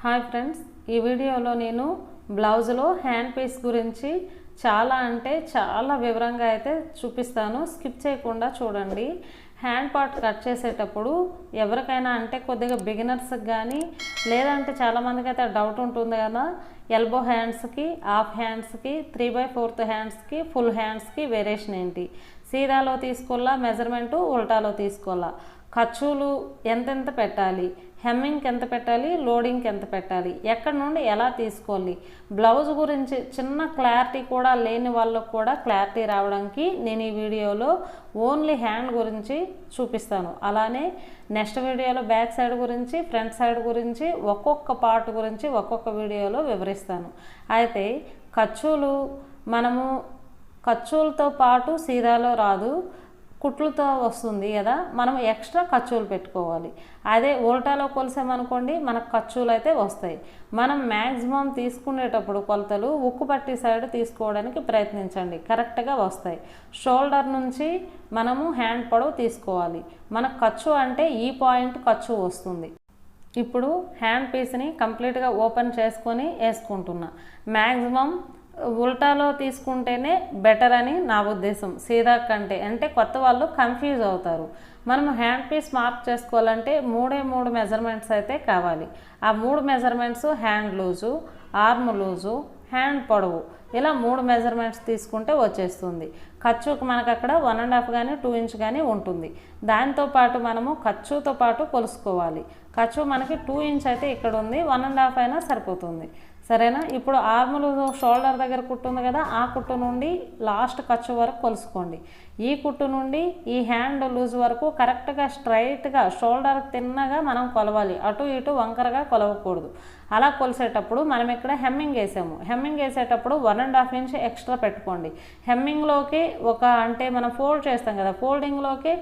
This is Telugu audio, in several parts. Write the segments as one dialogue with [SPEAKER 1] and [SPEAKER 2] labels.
[SPEAKER 1] హాయ్ ఫ్రెండ్స్, ఈ వీడియోలో నేను బ్లౌజ్లో హ్యాండ్ పీస్ గురించి చాలా వివరంగా అయితే చూపిస్తాను. స్కిప్ చేయకుండా చూడండి. హ్యాండ్ పార్ట్ కట్ చేసేటప్పుడు ఎవరికైనా అంటే కొద్దిగా బిగినర్స్కి కానీ లేదంటే చాలామందికి అయితే డౌట్ ఉంటుంది కదా, ఎల్బో హ్యాండ్స్కి, హాఫ్ హ్యాండ్స్కి, 3/4 హ్యాండ్స్కి, ఫుల్ హ్యాండ్స్కి వేరియేషన్ ఏంటి, సీదాలో తీసుకోవాలా మెజర్మెంటు ఉల్టాలో తీసుకోవాలా, ఖర్చులు ఎంతెంత పెట్టాలి, హెమ్మింగ్కి ఎంత పెట్టాలి, లోడింగ్కి ఎంత పెట్టాలి, ఎక్కడి నుండి ఎలా తీసుకోవాలి, బ్లౌజ్ గురించి చిన్న క్లారిటీ కూడా లేని వాళ్ళకు కూడా క్లారిటీ రావడానికి నేను ఈ వీడియోలో ఓన్లీ హ్యాండ్ గురించి చూపిస్తాను. అలానే నెక్స్ట్ వీడియోలో బ్యాక్ సైడ్ గురించి, ఫ్రంట్ సైడ్ గురించి, ఒక్కొక్క పార్ట్ గురించి ఒక్కొక్క వీడియోలో వివరిస్తాను. అయితే ఖర్చులతో పాటు సీదాలో రాదు, కుట్లతో వస్తుంది కదా, మనం ఎక్స్ట్రా ఖర్చులు పెట్టుకోవాలి. అదే ఉల్టాలో కొలిసామనుకోండి మనకు ఖర్చులు అయితే వస్తాయి. మనం మ్యాక్సిమం తీసుకునేటప్పుడు కొలతలు ఉక్కు పట్టి సైడ్ తీసుకోవడానికి ప్రయత్నించండి, కరెక్ట్గా వస్తాయి. షోల్డర్ నుంచి మనము హ్యాండ్ పొడవు తీసుకోవాలి. మనకు ఖర్చు అంటే ఈ పాయింట్ ఖర్చు వస్తుంది. ఇప్పుడు హ్యాండ్ పీస్ని కంప్లీట్గా ఓపెన్ చేసుకొని వేసుకుంటున్నా. మ్యాక్సిమం ఉల్టాలో తీసుకుంటేనే బెటర్ అని నా ఉద్దేశం, సీదా కంటే. అంటే కొత్త వాళ్ళు కన్ఫ్యూజ్ అవుతారు. మనం హ్యాండ్ పీస్ మార్క్ చేసుకోవాలంటే మూడు మెజర్మెంట్స్ అయితే కావాలి. ఆ 3 measurements hand loose, arm loose, hand పొడవు, ఇలా 3 మెజర్మెంట్స్ తీసుకుంటే వచ్చేస్తుంది. ఖర్చుకు మనకు అక్కడ 1.5 కానీ 2 ఇంచ్ కానీ ఉంటుంది. దాంతోపాటు మనము ఖర్చుతో పాటు కొలుసుకోవాలి. ఖర్చు మనకి 2 ఇంచ్ అయితే ఇక్కడ ఉంది, 1.5 అయినా సరిపోతుంది. సరేనా? ఇప్పుడు ఆర్ములు షోల్డర్ దగ్గర కుట్టు ఉంది కదా, ఆ కుట్టు నుండి లాస్ట్ ఖర్చు వరకు కొలుసుకోండి. ఈ కుట్టు నుండి ఈ హ్యాండ్ లూజ్ వరకు కరెక్ట్గా స్ట్రైట్గా షోల్డర్ తిన్నగా మనం కొలవాలి, అటు ఇటు వంకరగా కొలవకూడదు. అలా కొలిసేటప్పుడు మనం ఇక్కడ హెమ్మింగ్ వేసాము. హెమ్మింగ్ వేసేటప్పుడు 1.5 ఇంచ్ ఎక్స్ట్రా పెట్టుకోండి. హెమ్మింగ్లోకి అంటే మనం ఫోల్డ్ చేస్తాం కదా, ఫోల్డింగ్లోకి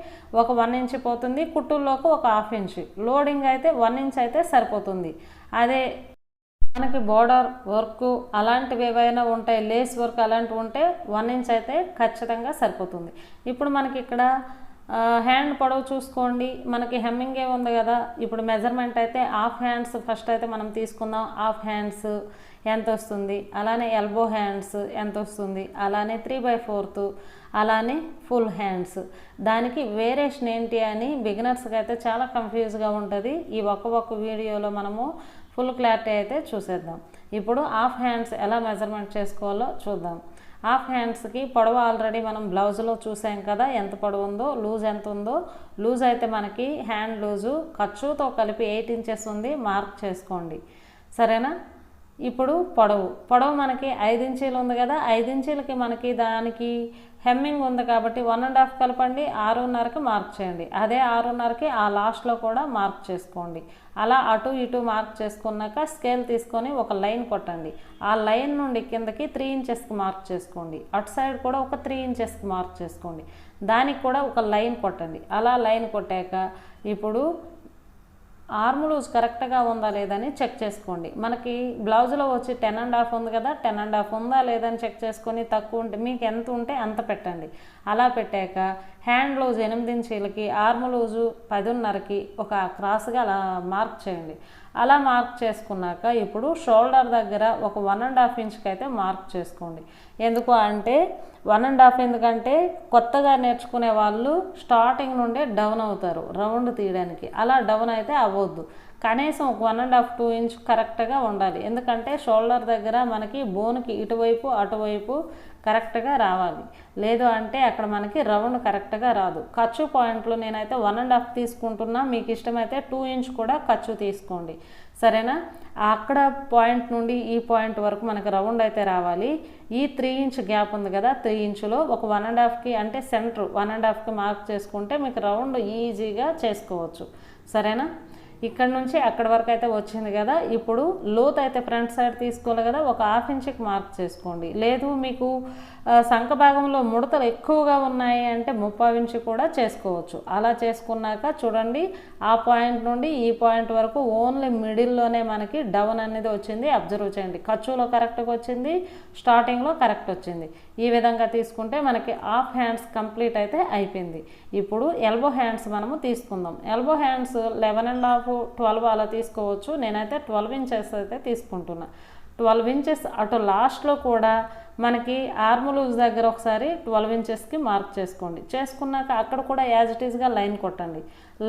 [SPEAKER 1] ఒక 1 ఇంచ్ పోతుంది, కుట్టుల్లోకి ఒక 1/2 ఇంచ్, లోడింగ్ అయితే 1 ఇంచ్ అయితే సరిపోతుంది. అదే మనకి బోర్డర్ వర్క్ అలాంటివి ఏవైనా ఉంటాయి, లేస్ వర్క్ అలాంటివి ఉంటే 1 ఇంచ్ అయితే ఖచ్చితంగా సరిపోతుంది. ఇప్పుడు మనకి ఇక్కడ హ్యాండ్ పొడవు చూసుకోండి. మనకి హెమ్మింగే ఉంది కదా, ఇప్పుడు మెజర్మెంట్ అయితే హాఫ్ హ్యాండ్స్ ఫస్ట్ అయితే మనం తీసుకుందాం. హాఫ్ హ్యాండ్స్ ఎంత వస్తుంది, అలానే ఎల్బో హ్యాండ్స్ ఎంత వస్తుంది, అలానే 3/4, అలానే ఫుల్ హ్యాండ్స్. దానికి వేరియేషన్ ఏంటి అని బిగినర్స్కి అయితే చాలా కన్ఫ్యూజ్గా ఉంటుంది. ఈ ఒక్క వీడియోలో మనము ఫుల్ క్లారిటీ అయితే చూసేద్దాం. ఇప్పుడు హాఫ్ హ్యాండ్స్ ఎలా మెజర్మెంట్ చేసుకోవాలో చూద్దాం. హాఫ్ హ్యాండ్స్కి పొడవు ఆల్రెడీ మనం బ్లౌజ్లో చూసాం కదా, ఎంత పొడవు ఉందో, లూజ్ ఎంత ఉందో. లూజ్ అయితే మనకి హ్యాండ్ లూజు ఖర్చుతో కలిపి 8 ఇంచెస్ ఉంది, మార్క్ చేసుకోండి. సరేనా? ఇప్పుడు పొడవు మనకి 5 ఇంచీలు ఉంది కదా, 5 ఇంచీలకి మనకి దానికి హెమ్మింగ్ ఉంది కాబట్టి 1.5 కలపండి, 6.5కి మార్క్ చేయండి. అదే 6.5కి ఆ లాస్ట్లో కూడా మార్క్ చేసుకోండి. అలా అటు ఇటు మార్క్ చేసుకున్నాక స్కేల్ తీసుకొని ఒక లైన్ కొట్టండి. ఆ లైన్ నుండి కిందకి 3 ఇంచెస్కి మార్క్ చేసుకోండి. అటు సైడ్ కూడా ఒక 3 ఇంచెస్కి మార్క్ చేసుకోండి. దానికి కూడా ఒక లైన్ కొట్టండి. అలా లైన్ కొట్టాక ఇప్పుడు ఆర్మ్ లూజ్ కరెక్ట్గా ఉందా లేదని చెక్ చేసుకోండి. మనకి బ్లౌజ్లో వచ్చి 10.5 ఉంది కదా, 10.5 ఉందా లేదని చెక్ చేసుకొని తక్కువ ఉంటే మీకు ఎంత ఉంటే అంత పెట్టండి. అలా పెట్టాక హ్యాండ్ లూజ్ 8 ఇంచీలకి, ఆర్మ్ లూజు 10.5కి ఒక క్రాస్గా అలా మార్క్ చేయండి. అలా మార్క్ చేసుకున్నాక ఇప్పుడు షోల్డర్ దగ్గర ఒక 1.5 ఇంచ్కి అయితే మార్క్ చేసుకోండి. ఎందుకు అంటే 1.5 ఎందుకంటే కొత్తగా నేర్చుకునే వాళ్ళు స్టార్టింగ్ నుండే డౌన్ అవుతారు రౌండ్ తీయడానికి. అలా డౌన్ అయితే అవ్వద్దు. కనీసం ఒక 1.5-2 ఇంచ్ కరెక్ట్గా ఉండాలి. ఎందుకంటే షోల్డర్ దగ్గర మనకి బోన్కి ఇటువైపు అటువైపు కరెక్ట్గా రావాలి. లేదు అంటే అక్కడ మనకి రౌండ్ కరెక్ట్గా రాదు. ఖర్చు పాయింట్లు నేనైతే 1.5 తీసుకుంటున్నా, మీకు ఇష్టమైతే 2 ఇంచ్ కూడా ఖర్చు తీసుకోండి. సరేనా? అక్కడ పాయింట్ నుండి ఈ పాయింట్ వరకు మనకు రౌండ్ అయితే రావాలి. ఈ 3 ఇంచ్ గ్యాప్ ఉంది కదా, 3 ఇంచులో ఒక 1.5కి అంటే సెంటర్ 1.5కి మార్క్ చేసుకుంటే మీకు రౌండ్ ఈజీగా చేసుకోవచ్చు. సరేనా? ఇక్కడ నుంచి అక్కడ వరకు అయితే వచ్చింది కదా. ఇప్పుడు లోత్ అయితే ఫ్రంట్ సైడ్ తీసుకోవాలి కదా, ఒక 1/2 ఇంచ్కి మార్క్ చేసుకోండి. లేదు మీకు సంఖ భాగంలో ముడతలు ఎక్కువగా ఉన్నాయి అంటే 3/4 ఇంచ్ కూడా చేసుకోవచ్చు. అలా చేసుకున్నాక చూడండి, ఆ పాయింట్ నుండి ఈ పాయింట్ వరకు ఓన్లీ మిడిల్లోనే మనకి డౌన్ అనేది వచ్చింది. అబ్జర్వ్ చేయండి, ఖర్చులో కరెక్ట్గా వచ్చింది, స్టార్టింగ్లో కరెక్ట్ వచ్చింది. ఈ విధంగా తీసుకుంటే మనకి హాఫ్ హ్యాండ్స్ కంప్లీట్ అయితే అయిపోయింది. ఇప్పుడు ఎల్బో హ్యాండ్స్ మనము తీసుకుందాం. ఎల్బో హ్యాండ్స్ 11.5 12 అలా తీసుకోవచ్చు. నేనైతే 12 ఇంచెస్ అయితే తీసుకుంటున్నా. 12 ఇంచెస్ అటు లాస్ట్లో కూడా మనకి ఆర్మ్ లూజ్ దగ్గర ఒకసారి 12 ఇంచెస్కి మార్క్ చేసుకోండి. చేసుకున్నాక అక్కడ కూడా యాజ్ ఇట్ ఈస్గా లైన్ కొట్టండి.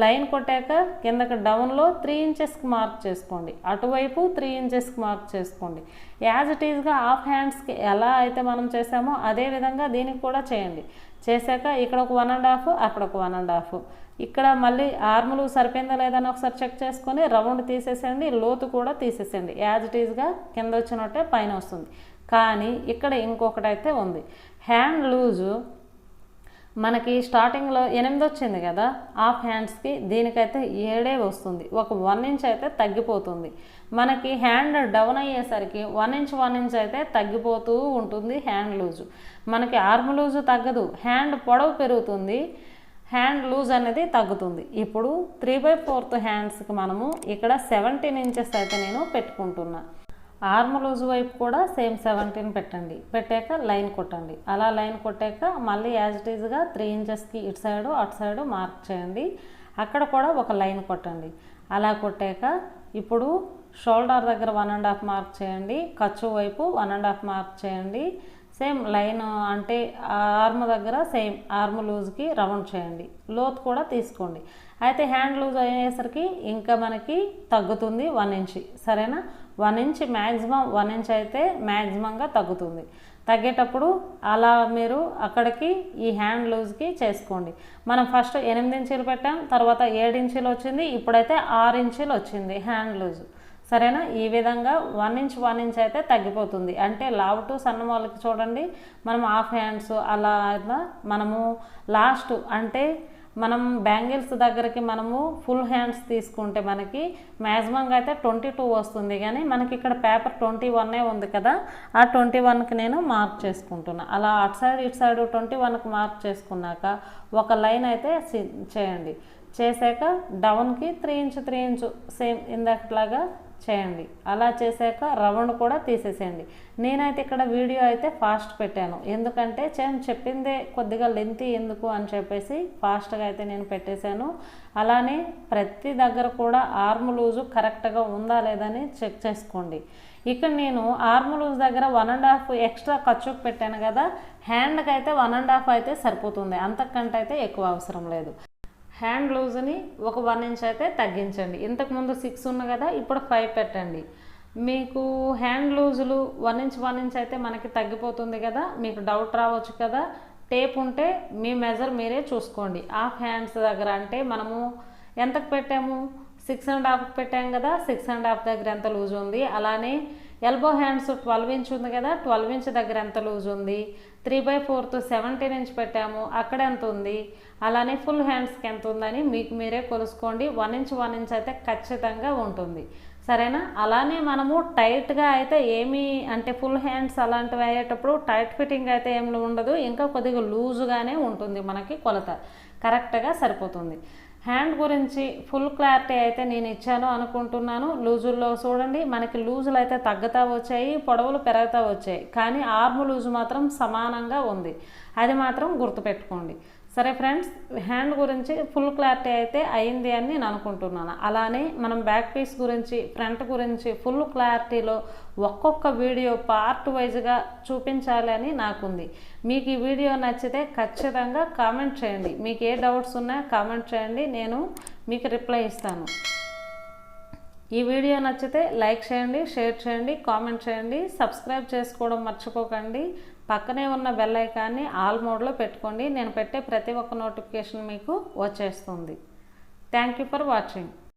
[SPEAKER 1] లైన్ కొట్టాక కిందకి డౌన్లో 3 ఇంచెస్కి మార్క్ చేసుకోండి. అటువైపు 3 ఇంచెస్కి మార్క్ చేసుకోండి. యాజ్ ఇట్ ఈస్గా హాఫ్ హ్యాండ్స్కి ఎలా అయితే మనం చేసామో అదే విధంగా దీనికి కూడా చేయండి. చేశాక ఇక్కడ ఒక 1.5, అక్కడ ఒక 1.5, ఇక్కడ మళ్ళీ ఆర్ములు సరిపోయిందా లేదని ఒకసారి చెక్ చేసుకొని రౌండ్ తీసేసేయండి. లోతు కూడా తీసేసేయండి. యాజ్ ఇట్ ఈస్గా కింద వచ్చినట్టే పైన వస్తుంది. కానీ ఇక్కడ ఇంకొకటైతే ఉంది. హ్యాండ్ లూజు మనకి స్టార్టింగ్లో 8 వచ్చింది కదా హాఫ్ హ్యాండ్స్కి, దీనికైతే 7 వస్తుంది. ఒక 1 ఇంచ్ అయితే తగ్గిపోతుంది. మనకి హ్యాండ్ డౌన్ అయ్యేసరికి 1 ఇంచ్ అయితే తగ్గిపోతూ ఉంటుంది హ్యాండ్ లూజు. మనకి ఆర్మ్ లూజు తగ్గదు, హ్యాండ్ పొడవు పెరుగుతుంది, హ్యాండ్ లూజ్ అనేది తగ్గుతుంది. ఇప్పుడు 3/4 హ్యాండ్స్కి మనము ఇక్కడ 17 ఇంచెస్ అయితే నేను పెట్టుకుంటున్నా. ఆర్మ్ లూజ్ వైపు కూడా సేమ్ 17 పెట్టండి. పెట్టాక లైన్ కొట్టండి. అలా లైన్ కొట్టాక మళ్ళీ యాజ్ ఇట్ ఈజ్గా 3 ఇంచెస్కి ఇటు సైడు అటు సైడు మార్క్ చేయండి. అక్కడ కూడా ఒక లైన్ కొట్టండి. అలా కొట్టాక ఇప్పుడు షోల్డర్ దగ్గర 1.5 మార్క్ చేయండి. ఖర్చు వైపు 1.5 మార్క్ చేయండి. సేమ్ లైన్ అంటే ఆర్మ్ దగ్గర సేమ్ ఆర్మ్ లూజ్కి రౌండ్ చేయండి. లోతు కూడా తీసుకోండి. అయితే హ్యాండ్ లూజ్ అయ్యేసరికి ఇంకా మనకి తగ్గుతుంది 1 ఇంచ్. సరేనా? 1 ఇంచ్ మ్యాక్సిమం, 1 ఇంచ్ అయితే మ్యాక్సిమంగా తగ్గుతుంది. తగ్గేటప్పుడు అలా మీరు అక్కడికి ఈ హ్యాండ్ లూజ్కి చేసుకోండి. మనం ఫస్ట్ 8 ఇంచులు పెట్టాం, తర్వాత 7 ఇంచులు వచ్చింది, ఇప్పుడైతే 6 ఇంచులు వచ్చింది హ్యాండ్ లూజ్. సరేనా? ఈ విధంగా 1 ఇంచ్ అయితే తగ్గిపోతుంది. అంటే లావు టు సన్న వాళ్ళకి చూడండి, మనం హాఫ్ హ్యాండ్స్ అలా మనము లాస్ట్ అంటే మనం బ్యాంగిల్స్ దగ్గరికి మనము ఫుల్ హ్యాండ్స్ తీసుకుంటే మనకి మ్యాక్సిమంగా అయితే 22 వస్తుంది. కానీ మనకి ఇక్కడ పేపర్ 21 ఉంది కదా, ఆ 21కి నేను మార్క్ చేసుకుంటున్నా. అలా అటు సైడ్ ఇటు సైడ్ 21కి మార్క్ చేసుకున్నాక ఒక లైన్ అయితే చేయండి. చేశాక డౌన్కి 3 ఇంచ్ సేమ్ ఇందాకట్లాగా చేయండి. అలా చేశాక రౌండ్ కూడా తీసేసేయండి. నేనైతే ఇక్కడ వీడియో అయితే ఫాస్ట్ పెట్టాను, ఎందుకంటే చెప్పిందే కొద్దిగా లెంతీ ఎందుకు అని చెప్పేసి ఫాస్ట్గా అయితే నేను పెట్టేశాను. అలానే ప్రతి దగ్గర కూడా ఆర్మ్ లూజు కరెక్ట్గా ఉందా లేదని చెక్ చేసుకోండి. ఇక్కడ నేను ఆర్మ్ లూజ్ దగ్గర 1.5 ఎక్స్ట్రా ఖర్చుకు పెట్టాను కదా, హ్యాండ్కి అయితే 1.5 అయితే సరిపోతుంది, అంతకంటే అయితే ఎక్కువ అవసరం లేదు. హ్యాండ్ లూజ్ని ఒక 1 ఇంచ్ అయితే తగ్గించండి. ఇంతకుముందు 6 ఉంది కదా, ఇప్పుడు 5 పెట్టండి. మీకు హ్యాండ్ లూజులు 1 ఇంచ్ అయితే మనకి తగ్గిపోతుంది కదా, మీకు డౌట్ రావచ్చు కదా. టేప్ ఉంటే మీ మెజర్ మీరే చూసుకోండి. హాఫ్ హ్యాండ్స్ దగ్గర అంటే మనము ఎంతకు పెట్టాము, 6.5 పెట్టాం కదా, 6.5 దగ్గర ఎంత లూజ్ ఉంది. అలానే ఎల్బో హ్యాండ్స్ 12 ఇంచ్ ఉంది కదా, 12 ఇంచ్ దగ్గర ఎంత లూజ్ ఉంది. 3/4 17 ఇంచ్ పెట్టాము, అక్కడ ఎంత ఉంది. అలానే ఫుల్ హ్యాండ్స్కి ఎంత ఉందని మీకు మీరే కొలుసుకోండి. 1 ఇంచ్ అయితే ఖచ్చితంగా ఉంటుంది. సరేనా? అలానే మనము టైట్గా అయితే ఏమీ అంటే ఫుల్ హ్యాండ్స్ అలాంటివి అయ్యేటప్పుడు టైట్ ఫిట్టింగ్ అయితే ఏమి ఉండదు, ఇంకా కొద్దిగా లూజుగానే ఉంటుంది. మనకి కొలత కరెక్ట్గా సరిపోతుంది. హ్యాండ్ గురించి ఫుల్ క్లారిటీ అయితే నేను ఇచ్చాను అనుకుంటున్నాను. లూజుల్లో చూడండి, మనకి లూజులు అయితే తగ్గుతూ వచ్చాయి, పొడవులు పెరుగుతూ వచ్చాయి, కానీ ఆర్మ్ లూజు మాత్రం సమానంగా ఉంది. అది మాత్రం గుర్తుపెట్టుకోండి. సరే ఫ్రెండ్స్, హ్యాండ్ గురించి ఫుల్ క్లారిటీ అయితే అయింది అని నేను అనుకుంటున్నాను. అలానే మనం బ్యాక్ పీస్ గురించి, ఫ్రంట్ గురించి ఫుల్ క్లారిటీలో ఒక్కొక్క వీడియో పార్ట్ వైజ్గా చూపించాలి అని నాకుంది. మీకు ఈ వీడియో నచ్చితే ఖచ్చితంగా కామెంట్ చేయండి. మీకు ఏ డౌట్స్ ఉన్నాయో కామెంట్ చేయండి, నేను మీకు రిప్లై ఇస్తాను. ఈ వీడియో నచ్చితే లైక్ చేయండి, షేర్ చేయండి, కామెంట్ చేయండి, సబ్స్క్రైబ్ చేసుకోవడం మర్చిపోకండి. పక్కనే ఉన్న బెల్ ఐకాన్ని ఆల్ మోడ్లో పెట్టుకోండి. నేను పెట్టే ప్రతి ఒక్క నోటిఫికేషన్ మీకు వచ్చేస్తుంది. Thank you for watching.